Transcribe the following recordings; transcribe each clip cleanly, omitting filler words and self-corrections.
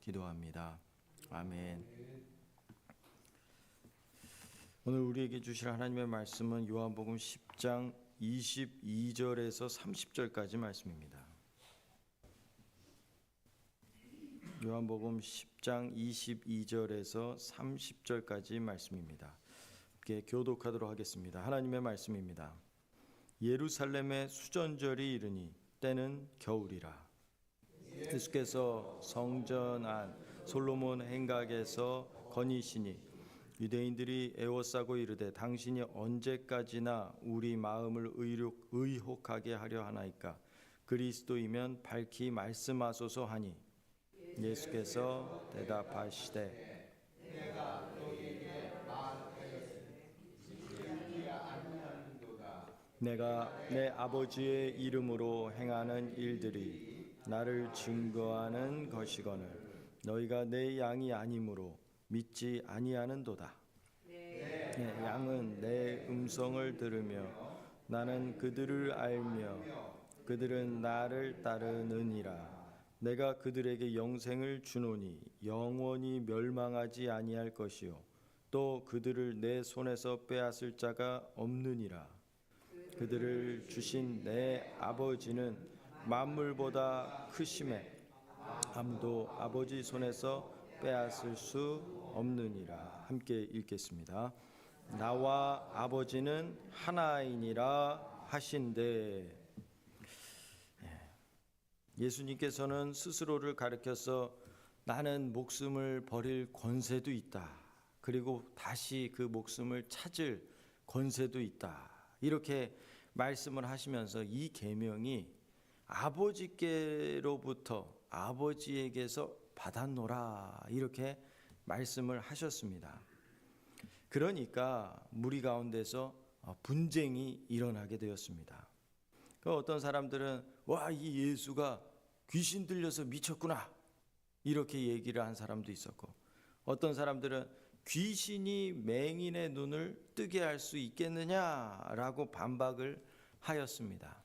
기도합니다. 아멘. 오늘 우리에게 주실 하나님의 말씀은 요한복음 10장 22절에서 30절까지 말씀입니다. 요한복음 10장 22절에서 30절까지 말씀입니다. 함께 교독하도록 하겠습니다. 하나님의 말씀입니다. 예루살렘의 수전절이 이르니 때는 겨울이라. 예수께서 성전 안 솔로몬 행각에서 거니시니 유대인들이 애워싸고 이르되 당신이 언제까지나 우리 마음을 의혹하게 하려 하나이까. 그리스도이면 밝히 말씀하소서 하니 예수께서 대답하시되 내가 너희에게 말하였으니 지키지 아니하는도다. 내가 내 아버지의 이름으로 행하는 일들이 나를 증거하는 것이거늘 너희가 내 양이 아니므로 믿지 아니하는도다. 내 양은 내 음성을 들으며 나는 그들을 알며 그들은 나를 따르느니라. 내가 그들에게 영생을 주노니 영원히 멸망하지 아니할 것이요 또 그들을 내 손에서 빼앗을 자가 없느니라. 그들을 주신 내 아버지는 만물보다 크심에 아무도 아버지 손에서 빼앗을 수 없느니라. 함께 읽겠습니다. 나와 아버지는 하나이니라 하신대. 예수님께서는 스스로를 가리켜서 나는 목숨을 버릴 권세도 있다. 그리고 다시 그 목숨을 찾을 권세도 있다. 이렇게 말씀을 하시면서 이 계명이 아버지께로부터 아버지에게서 받았노라 이렇게 말씀을 하셨습니다. 그러니까 무리 가운데서 분쟁이 일어나게 되었습니다. 어떤 사람들은 와, 이 예수가 귀신 들려서 미쳤구나 이렇게 얘기를 한 사람도 있었고, 어떤 사람들은 귀신이 맹인의 눈을 뜨게 할 수 있겠느냐라고 반박을 하였습니다.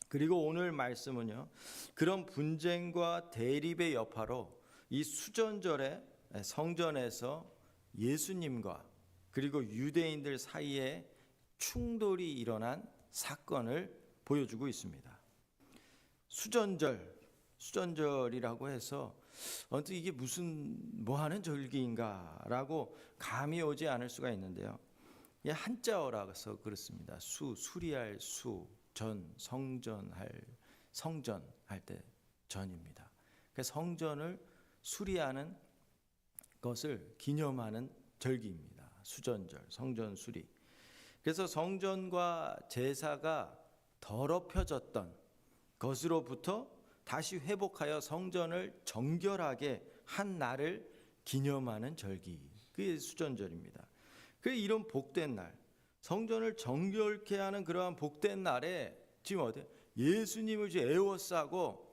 그리고 오늘 말씀은요, 그런 분쟁과 대립의 여파로 이 수전절에 성전에서 예수님과 그리고 유대인들 사이에 충돌이 일어난 사건을 보여주고 있습니다. 수전절이라고 해서 어떻게 이게 무슨 뭐하는 절기인가라고 감이 오지 않을 수가 있는데요. 한자어라서 그렇습니다. 수리할 성전할 때 전입니다. 그래서 성전을 수리하는 것을 기념하는 절기입니다. 수전절, 성전 수리. 그래서 성전과 제사가 더럽혀졌던 것으로부터 다시 회복하여 성전을 정결하게 한 날을 기념하는 절기, 그게 수전절입니다. 그래서 이런 복된 날, 성전을 정결케 하는 그러한 복된 날에 지금 어때요? 예수님을 애워싸고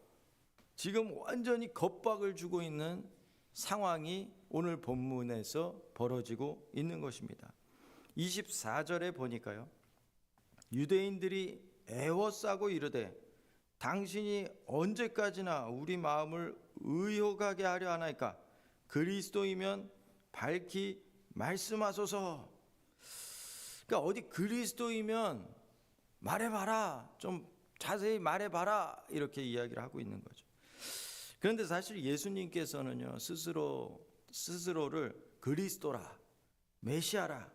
지금 완전히 겁박을 주고 있는 상황이 오늘 본문에서 벌어지고 있는 것입니다. 24절에 보니까요, 유대인들이 애워싸고 이르되 당신이 언제까지나 우리 마음을 의혹하게 하려 하나이까. 그리스도이면 밝히 말씀하소서. 그러니까 어디 그리스도이면 말해봐라, 좀 자세히 말해봐라 이렇게 이야기를 하고 있는 거죠. 그런데 사실 예수님께서는요, 스스로를 그리스도라, 메시아라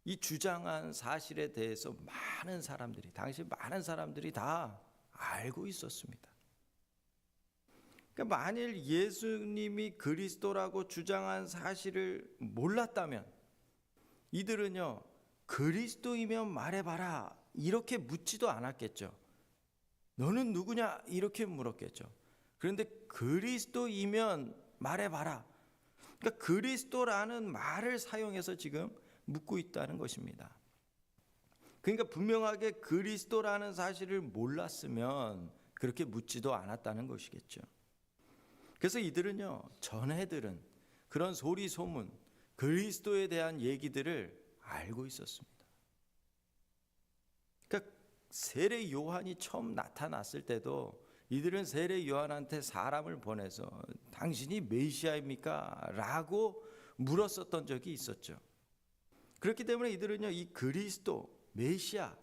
이 주장한 사실에 대해서 당시 많은 사람들이 다 알고 있었습니다. 그러니까 만일 예수님이 그리스도라고 주장한 사실을 몰랐다면 이들은요, 그리스도이면 말해봐라 이렇게 묻지도 않았겠죠. 너는 누구냐 이렇게 물었겠죠. 그런데 그리스도이면 말해봐라. 그러니까 그리스도라는 말을 사용해서 지금 묻고 있다는 것입니다. 그러니까 분명하게 그리스도라는 사실을 몰랐으면 그렇게 묻지도 않았다는 것이겠죠. 그래서 이들은요, 전해들은 그런 소리 소문, 그리스도에 대한 얘기들을 알고 있었습니다. 그러니까 세례 요한이 처음 나타났을 때도 이들은 세례 요한한테 사람을 보내서 당신이 메시아입니까? 라고 물었었던 적이 있었죠. 그렇기 때문에 이들은요, 이 그리스도, 메시아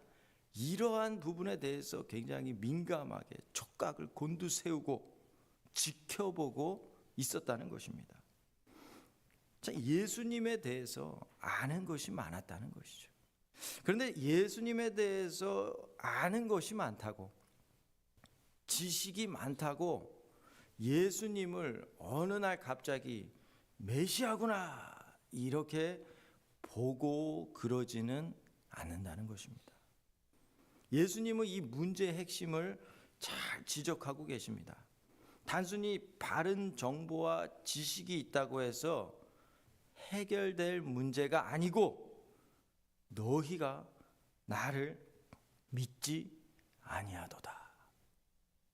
이러한 부분에 대해서 굉장히 민감하게 촉각을 곤두세우고 지켜보고 있었다는 것입니다. 자, 예수님에 대해서 아는 것이 많았다는 것이죠. 그런데 예수님에 대해서 아는 것이 많다고, 지식이 많다고 예수님을 어느 날 갑자기 메시아구나 이렇게 보고 그러지는 않는다는 것입니다. 예수님은 이 문제의 핵심을 잘 지적하고 계십니다. 단순히 바른 정보와 지식이 있다고 해서 해결될 문제가 아니고, 너희가 나를 믿지 아니하도다.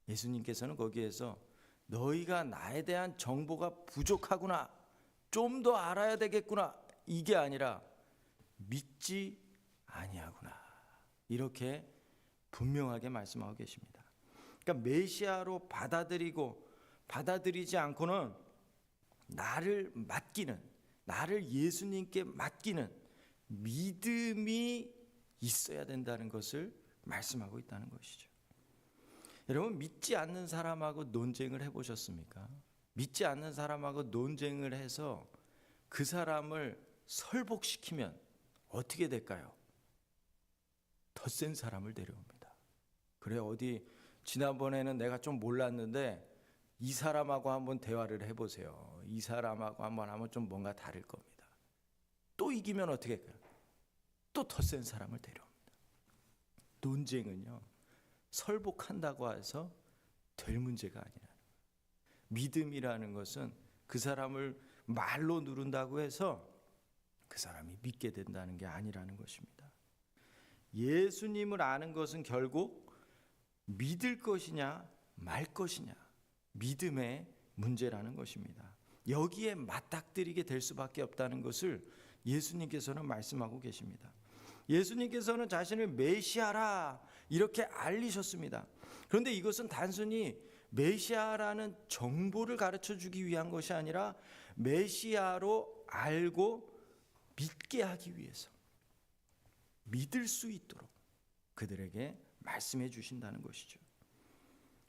예수님께서는 거기에서 너희가 나에 대한 정보가 부족하구나, 좀 더 알아야 되겠구나, 이게 아니라 믿지 아니하구나, 이렇게 분명하게 말씀하고 계십니다. 그러니까 메시아로 받아들이지 않고는 나를 맡기는, 나를 예수님께 맡기는 믿음이 있어야 된다는 것을 말씀하고 있다는 것이죠. 여러분, 믿지 않는 사람하고 논쟁을 해보셨습니까? 믿지 않는 사람하고 논쟁을 해서 그 사람을 설복시키면 어떻게 될까요? 더 센 사람을 데려옵니다. 그래, 어디 지난번에는 내가 좀 몰랐는데 이 사람하고 한번 대화를 해보세요. 이 사람하고 한번 하면 좀 뭔가 다를 겁니다. 또 이기면 어떻게 할까요? 또 더 센 사람을 데려옵니다. 논쟁은요, 설복한다고 해서 될 문제가 아니라, 믿음이라는 것은 그 사람을 말로 누른다고 해서 그 사람이 믿게 된다는 게 아니라는 것입니다. 예수님을 아는 것은 결국 믿을 것이냐 말 것이냐, 믿음의 문제라는 것입니다. 여기에 맞닥뜨리게 될 수밖에 없다는 것을 예수님께서는 말씀하고 계십니다. 예수님께서는 자신을 메시아라 이렇게 알리셨습니다. 그런데 이것은 단순히 메시아라는 정보를 가르쳐 주기 위한 것이 아니라 메시아로 알고 믿게 하기 위해서, 믿을 수 있도록 그들에게 말씀해 주신다는 것이죠.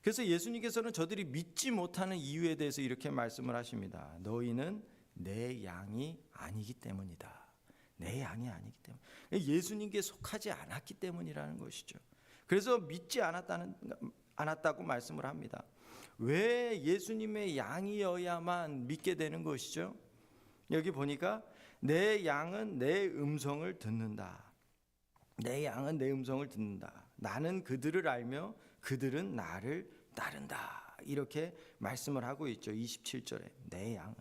그래서 예수님께서는 저들이 믿지 못하는 이유에 대해서 이렇게 말씀을 하십니다. 너희는 내 양이 아니기 때문이다. 내 양이 아니기 때문. 예수님께 속하지 않았기 때문이라는 것이죠. 그래서 믿지 않았다고 말씀을 합니다. 왜 예수님의 양이어야만 믿게 되는 것이죠? 여기 보니까 내 양은 내 음성을 듣는다. 내 양은 내 음성을 듣는다. 나는 그들을 알며 그들은 나를 따른다. 이렇게 말씀을 하고 있죠. 27절에 내 양은.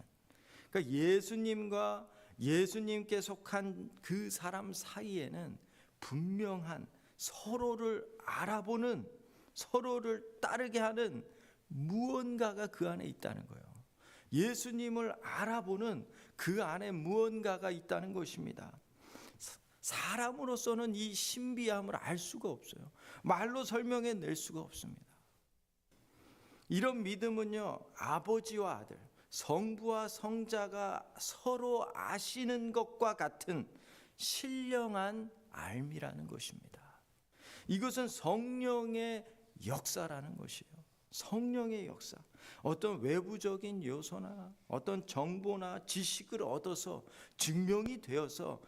그러니까 예수님과 예수님께 속한 그 사람 사이에는 분명한 서로를 알아보는, 서로를 따르게 하는 무언가가 그 안에 있다는 거예요. 예수님을 알아보는 그 안에 무언가가 있다는 것입니다. 사람으로서는 이 신비함을 알 수가 없어요. 말로 설명해 낼 수가 없습니다. 이런 믿음은요, 아버지와 아들, 성부와 성자가 서로 아시는 것과 같은 신령한 알미라는 것입니다. 이것은 성령의 역사라는 것이에요. 성령의 역사. 어떤 외부적인 요소나 어떤 정보나 지식을 얻어서 증명이 되어서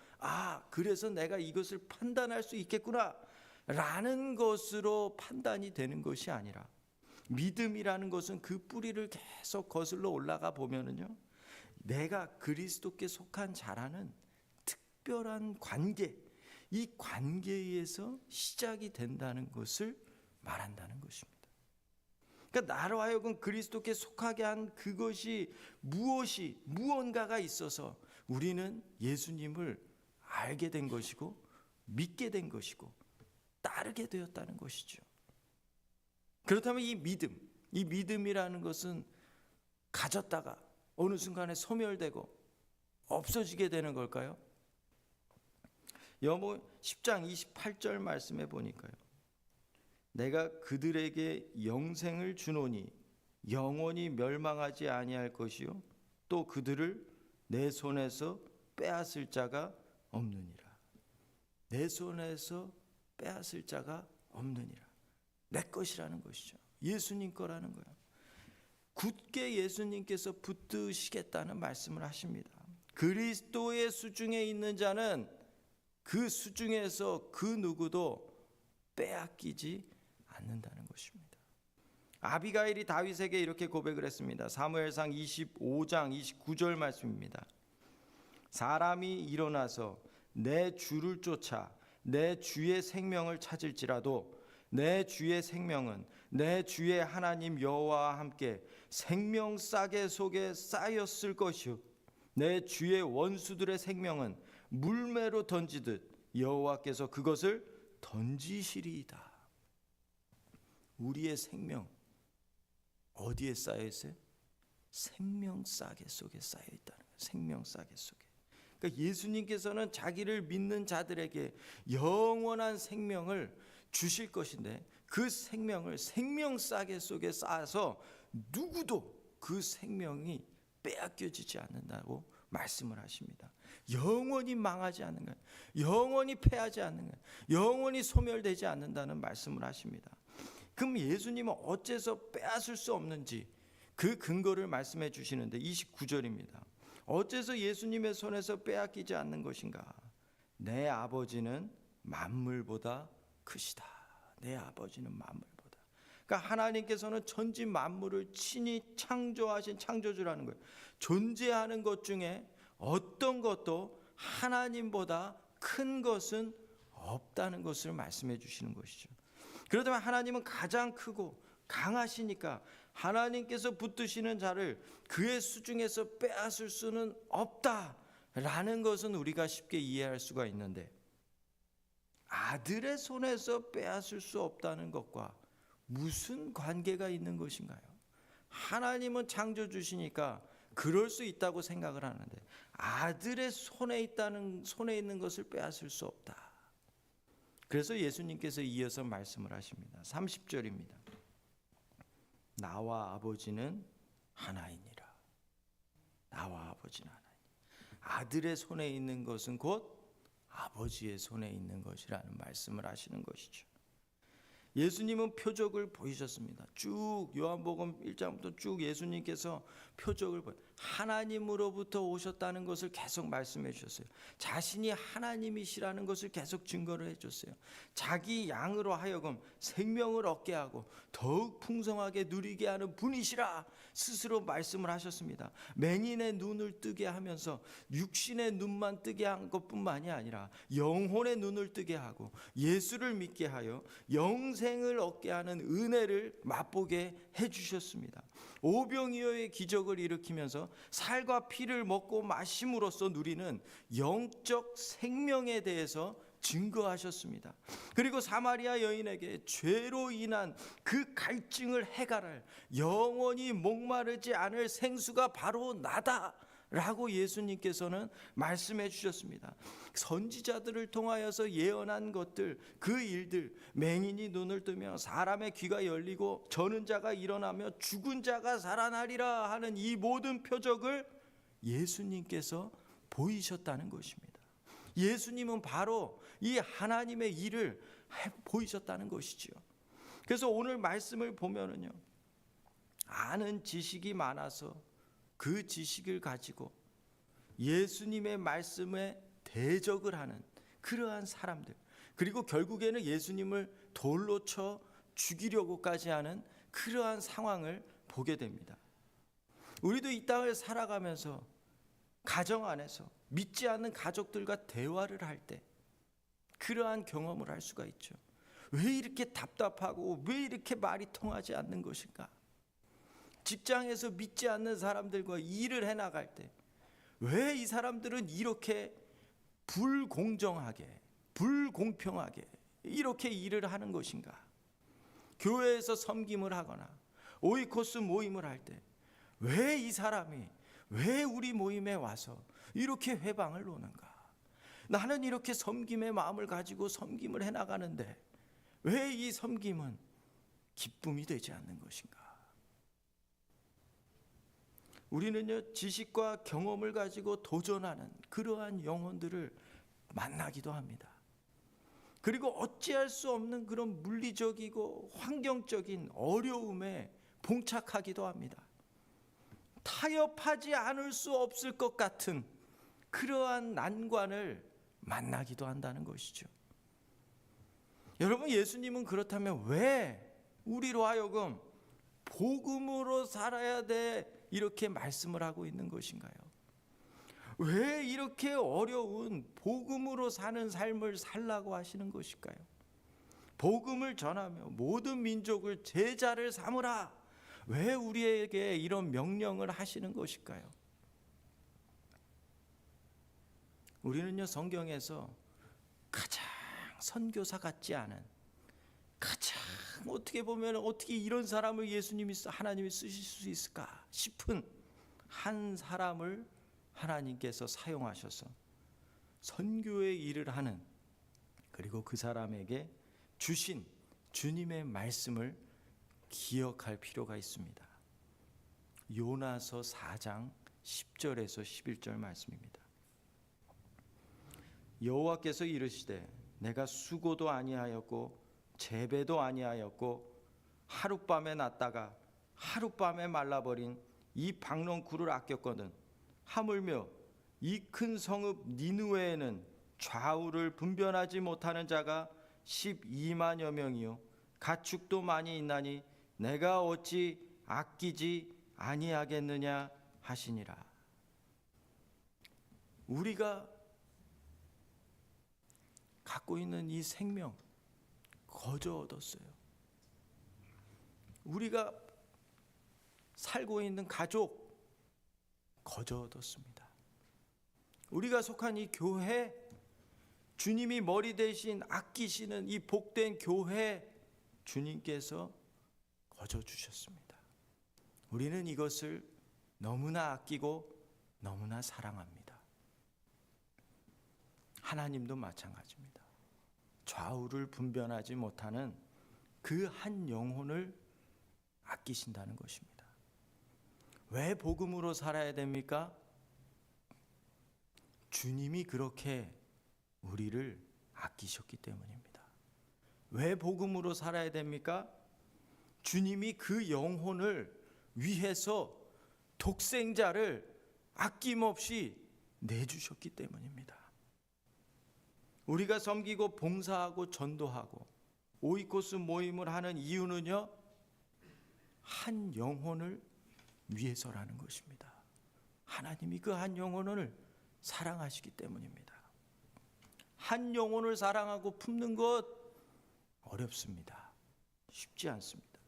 그래서 내가 이것을 판단할 수 있겠구나 라는 것으로 판단이 되는 것이 아니라, 믿음이라는 것은 그 뿌리를 계속 거슬러 올라가 보면은요, 내가 그리스도께 속한 자라는 특별한 관계, 이 관계에서 시작이 된다는 것을 말한다는 것입니다. 그러니까 나로 하여금 그리스도께 속하게 한 그것이 무언가가 있어서 우리는 예수님을 알게 된 것이고 믿게 된 것이고 따르게 되었다는 것이죠. 그렇다면 이 믿음이라는 것은 가졌다가 어느 순간에 소멸되고 없어지게 되는 걸까요? 여모 10장 28절 말씀해 보니까요, 내가 그들에게 영생을 주노니 영원히 멸망하지 아니할 것이요 또 그들을 내 손에서 빼앗을 자가 없느니라. 내 손에서 빼앗을 자가 없느니라. 내 것이라는 것이죠. 예수님 거라는 거예요. 굳게 예수님께서 붙드시겠다는 말씀을 하십니다. 그리스도의 수중에 있는 자는 그 수중에서 그 누구도 빼앗기지 않는다는 것입니다. 아비가일이 다윗에게 이렇게 고백을 했습니다. 사무엘상 25장 29절 말씀입니다. 사람이 일어나서 내 주를 쫓아 내 주의 생명을 찾을지라도 내 주의 생명은 내 주의 하나님 여호와와 함께 생명 싸개 속에 쌓였을 것이요 내 주의 원수들의 생명은 물매로 던지듯 여호와께서 그것을 던지시리이다. 우리의 생명 어디에 쌓여 있어요? 생명 싸개 속에 쌓여 있다는 거예요. 생명 싸개 속에. 그러니까 예수님께서는 자기를 믿는 자들에게 영원한 생명을 주실 것인데 그 생명을 생명 싸개 속에 쌓아서 누구도 그 생명이 빼앗겨지지 않는다고 말씀을 하십니다. 영원히 망하지 않는 거예요. 영원히 패하지 않는 거예요. 영원히 소멸되지 않는다는 말씀을 하십니다. 그럼 예수님은 어째서 빼앗을 수 없는지 그 근거를 말씀해 주시는데 29절입니다. 어째서 예수님의 손에서 빼앗기지 않는 것인가? 내 아버지는 만물보다 크시다. 내 아버지는 만물보다. 그러니까 하나님께서는 천지 만물을 친히 창조하신 창조주라는 거예요. 존재하는 것 중에 어떤 것도 하나님보다 큰 것은 없다는 것을 말씀해 주시는 것이죠. 그렇다면 하나님은 가장 크고 강하시니까 하나님께서 붙드시는 자를 그의 수중에서 빼앗을 수는 없다라는 것은 우리가 쉽게 이해할 수가 있는데 아들의 손에서 빼앗을 수 없다는 것과 무슨 관계가 있는 것인가요? 하나님은 창조주시니까 그럴 수 있다고 생각을 하는데 아들의 손에 있는 것을 빼앗을 수 없다. 그래서 예수님께서 이어서 말씀을 하십니다. 30절입니다. 나와 아버지는 하나이니라. 나와 아버지는 하나이니라. 아들의 손에 있는 것은 곧 아버지의 손에 있는 것이라는 말씀을 하시는 것이죠. 예수님은 표적을 보이셨습니다. 쭉 요한복음 1장부터 쭉 예수님께서 표적을 하나님으로부터 오셨다는 것을 계속 말씀해 주셨어요. 자신이 하나님이시라는 것을 계속 증거를 해 줬어요. 자기 양으로 하여금 생명을 얻게 하고 더욱 풍성하게 누리게 하는 분이시라 스스로 말씀을 하셨습니다. 맹인의 눈을 뜨게 하면서 육신의 눈만 뜨게 한 것뿐만이 아니라 영혼의 눈을 뜨게 하고 예수를 믿게 하여 영생을 얻게 하는 은혜를 맛보게 해주셨습니다. 오병이어의 기적을 일으키면서 살과 피를 먹고 마심으로써 누리는 영적 생명에 대해서 증거하셨습니다. 그리고 사마리아 여인에게 죄로 인한 그 갈증을 해결할 영원히 목마르지 않을 생수가 바로 나다 라고 예수님께서는 말씀해 주셨습니다. 선지자들을 통하여서 예언한 것들, 그 일들, 맹인이 눈을 뜨며 사람의 귀가 열리고 저는 자가 일어나며 죽은 자가 살아나리라 하는 이 모든 표적을 예수님께서 보이셨다는 것입니다. 예수님은 바로 이 하나님의 일을 보이셨다는 것이지요. 그래서 오늘 말씀을 보면은요, 아는 지식이 많아서 그 지식을 가지고 예수님의 말씀에 대적을 하는 그러한 사람들, 그리고 결국에는 예수님을 돌로 쳐 죽이려고까지 하는 그러한 상황을 보게 됩니다. 우리도 이 땅을 살아가면서 가정 안에서 믿지 않는 가족들과 대화를 할 때 그러한 경험을 할 수가 있죠. 왜 이렇게 답답하고 왜 이렇게 말이 통하지 않는 것인가? 직장에서 믿지 않는 사람들과 일을 해나갈 때 왜 이 사람들은 이렇게 불공정하게, 불공평하게 이렇게 일을 하는 것인가? 교회에서 섬김을 하거나 오이코스 모임을 할 때 왜 이 사람이 왜 우리 모임에 와서 이렇게 회방을 놓는가? 나는 이렇게 섬김의 마음을 가지고 섬김을 해나가는데 왜 이 섬김은 기쁨이 되지 않는 것인가? 우리는요, 지식과 경험을 가지고 도전하는 그러한 영혼들을 만나기도 합니다. 그리고 어찌할 수 없는 그런 물리적이고 환경적인 어려움에 봉착하기도 합니다. 타협하지 않을 수 없을 것 같은 그러한 난관을 만나기도 한다는 것이죠. 여러분, 예수님은 그렇다면 왜 우리로 하여금 복음으로 살아야 돼 이렇게 말씀을 하고 있는 것인가요? 왜 이렇게 어려운 복음으로 사는 삶을 살라고 하시는 것일까요? 복음을 전하며 모든 민족을 제자를 삼으라. 왜 우리에게 이런 명령을 하시는 것일까요? 우리는요, 성경에서 가장 선교사 같지 않은, 가장 어떻게 보면 어떻게 이런 사람을 하나님이 쓰실 수 있을까 싶은 한 사람을 하나님께서 사용하셔서 선교의 일을 하는, 그리고 그 사람에게 주신 주님의 말씀을 기억할 필요가 있습니다. 요나서 4장 10절에서 11절 말씀입니다. 여호와께서 이르시되 내가 수고도 아니하였고 재배도 아니하였고 하룻밤에 났다가 하룻밤에 말라버린 이 박농쿨을 아꼈거든. 하물며 이 큰 성읍 니느웨에는 좌우를 분별하지 못하는 자가 12만여 명이요 가축도 많이 있나니 내가 어찌 아끼지 아니하겠느냐 하시니라. 우리가 갖고 있는 이 생명 거저 얻었어요. 우리가 살고 있는 가족 거저 얻었습니다. 우리가 속한 이 교회, 주님이 머리 대신 아끼시는 이 복된 교회, 주님께서 거저 주셨습니다. 우리는 이것을 너무나 아끼고 너무나 사랑합니다. 하나님도 마찬가지입니다. 좌우를 분별하지 못하는 그 한 영혼을 아끼신다는 것입니다. 왜 복음으로 살아야 됩니까? 주님이 그렇게 우리를 아끼셨기 때문입니다. 왜 복음으로 살아야 됩니까? 주님이 그 영혼을 위해서 독생자를 아낌없이 내주셨기 때문입니다. 우리가 섬기고 봉사하고 전도하고 오이코스 모임을 하는 이유는요, 한 영혼을 위해서라는 것입니다. 하나님이 그 한 영혼을 사랑하시기 때문입니다. 한 영혼을 사랑하고 품는 것 어렵습니다. 쉽지 않습니다.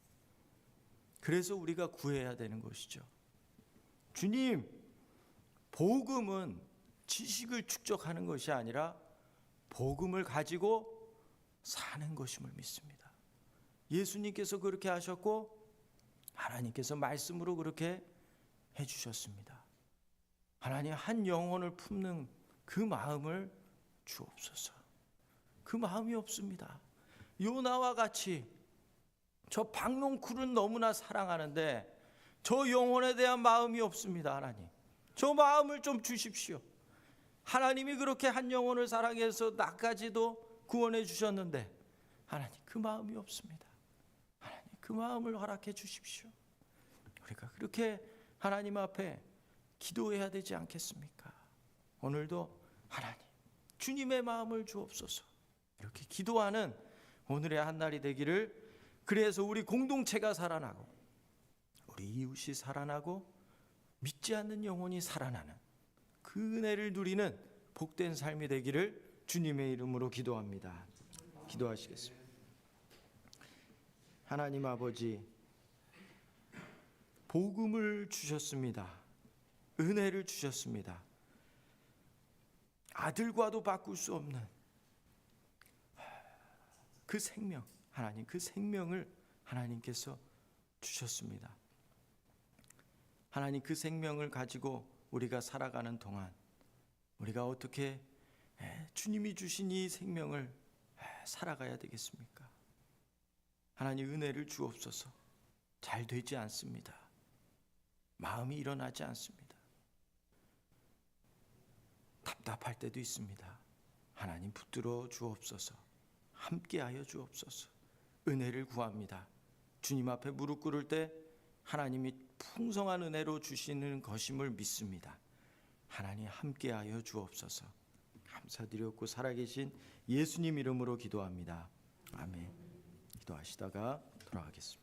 그래서 우리가 구해야 되는 것이죠. 주님, 복음은 지식을 축적하는 것이 아니라 복음을 가지고 사는 것임을 믿습니다. 예수님께서 그렇게 하셨고 하나님께서 말씀으로 그렇게 해주셨습니다. 하나님, 한 영혼을 품는 그 마음을 주옵소서. 그 마음이 없습니다. 요나와 같이 저 박농쿨은 너무나 사랑하는데 저 영혼에 대한 마음이 없습니다. 하나님, 저 마음을 좀 주십시오. 하나님이 그렇게 한 영혼을 사랑해서 나까지도 구원해 주셨는데 하나님, 그 마음이 없습니다. 하나님, 그 마음을 허락해 주십시오. 우리가 그렇게 하나님 앞에 기도해야 되지 않겠습니까? 오늘도 하나님, 주님의 마음을 주옵소서. 이렇게 기도하는 오늘의 한날이 되기를. 그래서 우리 공동체가 살아나고 우리 이웃이 살아나고 믿지 않는 영혼이 살아나는 그 은혜를 누리는 복된 삶이 되기를 주님의 이름으로 기도합니다. 기도하시겠습니다. 하나님 아버지, 복음을 주셨습니다. 은혜를 주셨습니다. 아들과도 바꿀 수 없는 그 생명, 하나님, 그 생명을 하나님께서 주셨습니다. 하나님, 그 생명을 가지고 우리가 살아가는 동안 우리가 어떻게 주님이 주신 이 생명을 살아가야 되겠습니까? 하나님 은혜를 주옵소서. 잘 되지 않습니다. 마음이 일어나지 않습니다. 답답할 때도 있습니다. 하나님 붙들어 주옵소서. 함께하여 주옵소서. 은혜를 구합니다. 주님 앞에 무릎 꿇을 때 하나님이 풍성한 은혜로 주시는 것임을 믿습니다. 하나님 함께하여 주옵소서. 감사드렸고 살아계신 예수님 이름으로 기도합니다. 아멘. 기도하시다가 돌아가겠습니다.